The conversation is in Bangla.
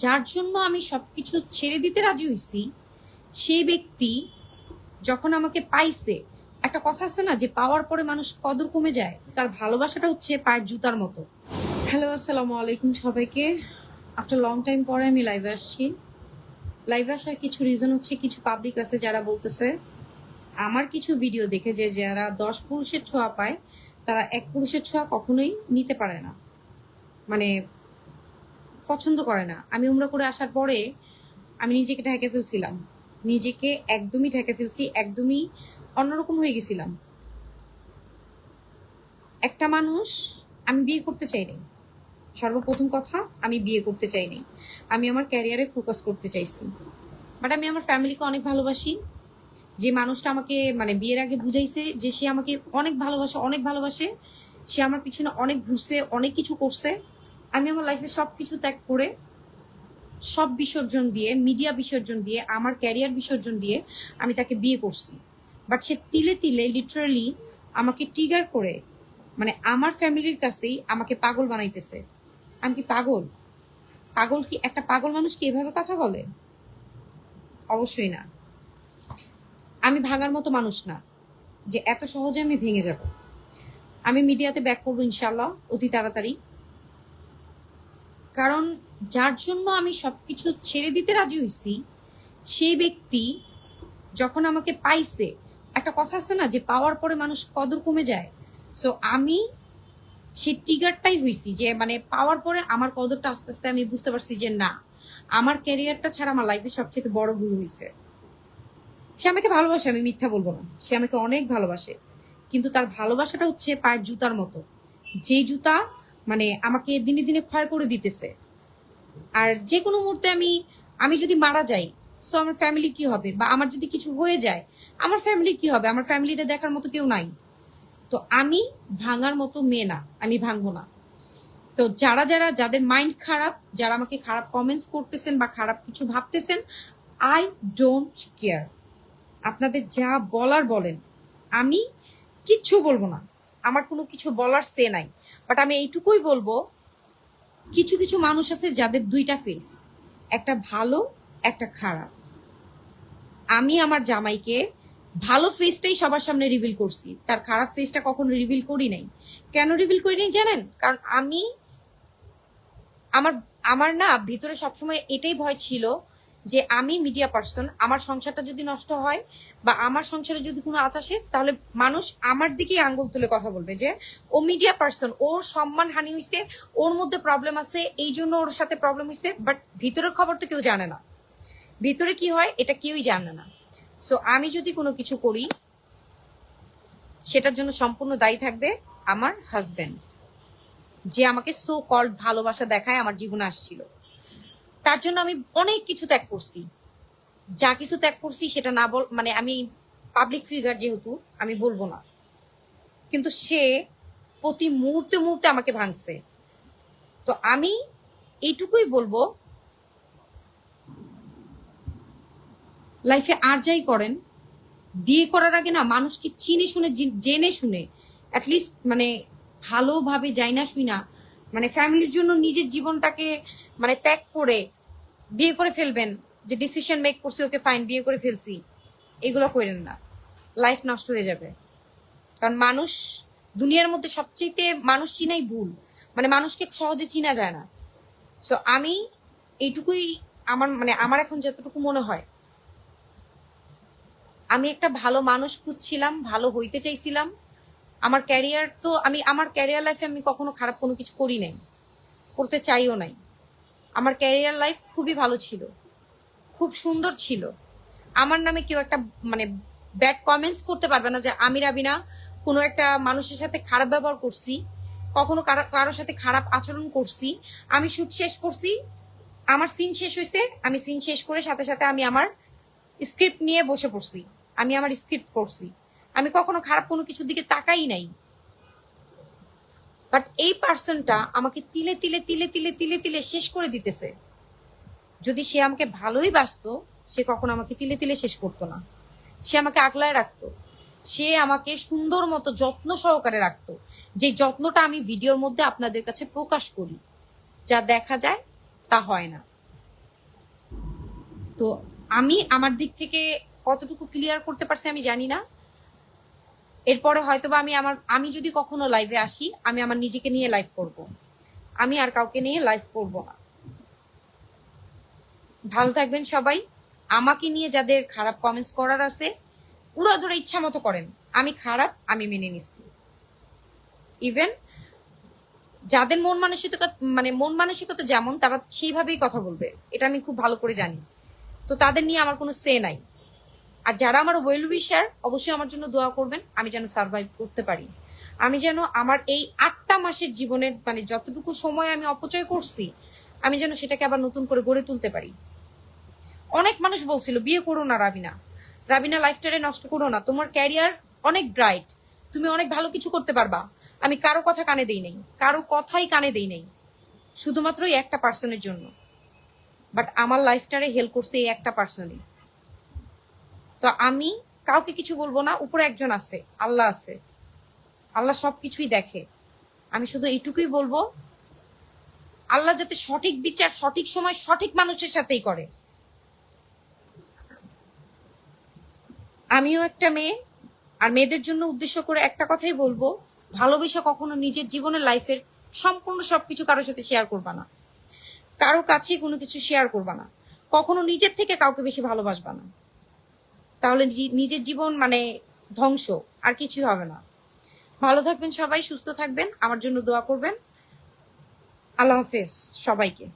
যার জন্য আমি সবকিছু ছেড়ে দিতে রাজি হইছি, সেই ব্যক্তি যখন আমাকে পাইছে, একটা কথা আছে না যে পাওয়ার পরে মানুষ কদর কমে যায়, তার ভালোবাসাটা হচ্ছে পায়ের জুতার মতো। হ্যালো, আসসালামু আলাইকুম সবাইকে। আফটার লং টাইম পরে আমি লাইভে আসছি। লাইভে আসার কিছু রিজন হচ্ছে, কিছু পাবলিক আছে যারা বলতেছে আমার কিছু ভিডিও দেখে যে যারা 10 পুরুষের ছোঁয়া পায় তারা এক পুরুষের ছোঁয়া কখনোই নিতে পারে না, মানে পছন্দ করে না। আমি উমরা করে আসার পরে আমি নিজেকে ঢেকে ফেলছিলাম, নিজেকে একদমই ঢেকে ফেলছি, একদমই অন্যরকম হয়ে গেছিলাম। একটা মানুষ, আমি বিয়ে করতে চাই নাই। সর্বপ্রথম কথা, আমি বিয়ে করতে চাই নাই, আমি আমার ক্যারিয়ারে ফোকাস করতে চাইছি। বাট আমি আমার ফ্যামিলিকে অনেক ভালোবাসি। যে মানুষটা আমাকে মানে বিয়ের আগে বুঝাইছে যে সে আমাকে অনেক ভালোবাসে, অনেক ভালোবাসে, সে আমার পিছনে অনেক ঘুরছে, অনেক কিছু করছে। আমি আমার লাইফে সব কিছু ত্যাগ করে, সব বিসর্জন দিয়ে, মিডিয়া বিসর্জন দিয়ে, আমার ক্যারিয়ার বিসর্জন দিয়ে আমি তাকে বিয়ে করছি। বাট সে তিলে তিলে লিটারালি আমাকে ট্রিগার করে, মানে আমার ফ্যামিলির কাছেই আমাকে পাগল বানাইতেছে। আমি কি পাগল? পাগল কি একটা পাগল মানুষ কি এভাবে কথা বলে? অবশ্যই না। আমি ভাঙার মতো মানুষ না যে এত সহজে আমি ভেঙে যাব। আমি মিডিয়াতে ব্যাক করবো ইনশাল্লাহ অতি তাড়াতাড়ি। কারণ যার জন্য আমি সবকিছু ছেড়ে দিতে রাজি হইছি, সেই ব্যক্তি যখন আমাকে পাইছে, একটা কথা আছে না যে পাওয়ার পরে মানুষ কদর কমে যায়। সো আমি সেই ট্রিগারটাই হইছি যে মানে পাওয়ার পরে আমার কদরটা আস্তে আস্তে আমি বুঝতে পারছি যে না, আমার ক্যারিয়ারটা ছাড়া আমার লাইফে সবচেয়ে বড় ভুল হয়েছে। সে আমাকে ভালোবাসে, আমি মিথ্যা বলবো না, সে আমাকে অনেক ভালোবাসে, কিন্তু তার ভালোবাসাটা হচ্ছে পায়ের জুতার মতো, যেই জুতা মানে আমাকে দিনে দিনে ক্ষয় করে দিতেছে। আর যে কোনো মুহূর্তে আমি আমি যদি মারা যাই, সো আমার ফ্যামিলি কি হবে? বা আমার যদি কিছু হয়ে যায়, আমার ফ্যামিলি কি হবে? আমার ফ্যামিলিটা দেখার মতো কেউ নাই। তো আমি ভাঙার মতো মেয়ে না, আমি ভাঙবো না। তো যারা যারা যাদের মাইন্ড খারাপ, যারা আমাকে খারাপ কমেন্টস করতেছেন বা খারাপ কিছু ভাবতেছেন, আই ডোন্ট কেয়ার। আপনাদের যা বলার বলেন, আমি কিচ্ছু বলবো না, আমার কোনো কিছু বলার সে নাই। বাট আমি এইটুকুই বলবো, কিছু কিছু মানুষ আছে যাদের দুইটা ফেস, একটা ভালো, একটা খারাপ। আমি আমার জামাইকে ভালো ফেসটাই সবার সামনে রিভিল করছি, তার খারাপ ফেসটা কখনো রিভিল করি নাই। কেন রিভিল করি নাই জানেন? কারণ আমি আমার আমার না ভিতরে সবসময় এটাই ভয় ছিল যে আমি মিডিয়া পার্সন, আমার সংসারটা যদি নষ্ট হয় বা আমার সংসারে যদি কোনো আঁচ আসে, তাহলে মানুষ আমার দিকেই আঙ্গুল তুলে কথা বলবে যে ও মিডিয়া পার্সন, ওর সম্মান হানি হয়েছে, ওর মধ্যে প্রবলেম আছে, এই জন্য ওর সাথে প্রবলেম হয়েছে। বাট ভিতরের খবর তো কেউ জানে না, ভিতরে কি হয় এটা কেউই জানে না। সো আমি যদি কোনো কিছু করি, সেটার জন্য সম্পূর্ণ দায়ী থাকবে আমার হাজবেন্ড, যে আমাকে সো কল্ড ভালোবাসা দেখায় আমার জীবনে আসছিল। তার জন্য আমি অনেক কিছু ত্যাগ করছি, যা কিছু ত্যাগ করছি সেটা না বল, মানে আমি পাবলিক ফিগার যেহেতু আমি বলবো না, কিন্তু সে প্রতি মুহূর্তে মুহূর্তে আমাকে ভাঙছে। তো আমি এইটুকুই বলবো, লাইফে আর যাই করেন, বিয়ে করার আগে না মানুষকে চিনে শুনে, জেনে শুনে, অ্যাটলিস্ট মানে ভালোভাবে যাই না শুই না, মানে ফ্যামিলির জন্য নিজের জীবনটাকে মানে ত্যাগ করে বিয়ে করে ফেলবেন। যে ডিসিশন মেক করছি, ওকে ফাইন বিয়ে করে ফেলছি, এগুলো করেন না, লাইফ নষ্ট হয়ে যাবে। কারণ মানুষ, দুনিয়ার মধ্যে সবচেয়ে মানুষ চিনাই ভুল, মানে মানুষকে সহজে চিনা যায় না। সো আমি এইটুকুই, আমার মানে আমার এখন যতটুকু মনে হয়, আমি একটা ভালো মানুষ খুঁজছিলাম, ভালো হইতে চাইছিলাম। আমার ক্যারিয়ার তো আমি আমার ক্যারিয়ার লাইফে আমি কখনো খারাপ কোনো কিছু করি নাই, করতে চাইও নাই। আমার ক্যারিয়ার লাইফ খুবই ভালো ছিল, খুব সুন্দর ছিল। আমার নামে কেউ একটা মানে ব্যাড কমেন্টস করতে পারবে না যে আমি রাবিনা কোনো একটা মানুষের সাথে খারাপ ব্যবহার করছি, কখনো কারোর সাথে খারাপ আচরণ করছি। আমি শুট শেষ করছি, আমার সিন শেষ হয়েছে, আমি সিন শেষ করে সাথে সাথে আমি আমার স্ক্রিপ্ট নিয়ে বসে পড়ছি, আমি আমার স্ক্রিপ্ট পড়ছি। আমি কখনো খারাপ কোনো কিছুর দিকে তাকাই নাই। বাট এই পার্সনটা আমাকে তিলে তিলে তিলে তিলে তিলে তিলে শেষ করে দিতেছে। যদি সে আমাকে ভালোই বাসতো, সে কখনো আমাকে তিলে তিলে শেষ করতো না। সে আমাকে আগলায় রাখতো, সে আমাকে সুন্দর মতো যত্ন সহকারে রাখতো, যে যত্নটা আমি ভিডিওর মধ্যে আপনাদের কাছে প্রকাশ করি, যা দেখা যায় তা হয় না। তো আমি আমার দিক থেকে কতটুকু ক্লিয়ার করতে পারছি আমি জানি না। এরপরে হয়তোবা আমি যদি কখনো লাইভে আসি, আমি আমার নিজেকে নিয়ে লাইভ করব, আমি আর কাউকে নিয়ে লাইভ করব না। ভালো থাকবেন সবাই। আমাকে নিয়ে যাদের খারাপ কমেন্টস করার আছে, উড়া ধরে ইচ্ছা মতো করেন। আমি খারাপ, আমি মেনে নিচ্ছি। ইভেন যাদের মন মানসিকতা যেমন, তারা সেইভাবেই কথা বলবে, এটা আমি খুব ভালো করে জানি। তো তাদের নিয়ে আমার কোনো সে নাই। আর যারা আমার ওয়েল উইশার, অবশ্যই আমার জন্য দোয়া করবেন, আমি যেন সার্ভাইভ করতে পারি। আমি যেন আমার এই 8টা মাসের জীবনের যতটুকু সময় আমি অপচয় করছি, আমি যেন সেটাকে আবার নতুন করে গড়ে তুলতে পারি। অনেক মানুষ বলছিল বিয়ে করো না রাবিনা, রাবিনা লাইফটারে নষ্ট করো না, তোমার ক্যারিয়ার অনেক ব্রাইট, তুমি অনেক ভালো কিছু করতে পারবা। আমি কারো কথা কানে দেই নাই, কারো কথাই কানে দেই নাই, শুধুমাত্র এই একটা পার্সনের জন্য। বাট আমার লাইফটারে হেল্প করছে এই একটা পার্সনই। তো আমি কাউকে কিছু বলবো না, উপরে একজন আছে, আল্লাহ আছে, আল্লাহ সবকিছুই দেখে। আমি শুধু এইটুকুই বলবো, আল্লাহ যাতে সঠিক বিচার সঠিক সময় সঠিক মানুষের সাথেই করে। আমিও একটা মেয়ে, আর মেয়েদের জন্য উদ্দেশ্য করে একটা কথাই বলবো, ভালোবাসা কখনো নিজের জীবনের লাইফের সম্পূর্ণ সবকিছু কারোর সাথে শেয়ার করবা না, কারো কাছে কোনো কিছু শেয়ার করবা না, কখনো নিজের থেকে কাউকে বেশি ভালোবাসবা না, তাহলে নিজের জীবন ধ্বংস, আর কিছুই হবে না। ভালো থাকবেন সবাই, সুস্থ থাকবেন, আমার জন্য দোয়া করবেন। আল্লাহ হাফেজ সবাইকে।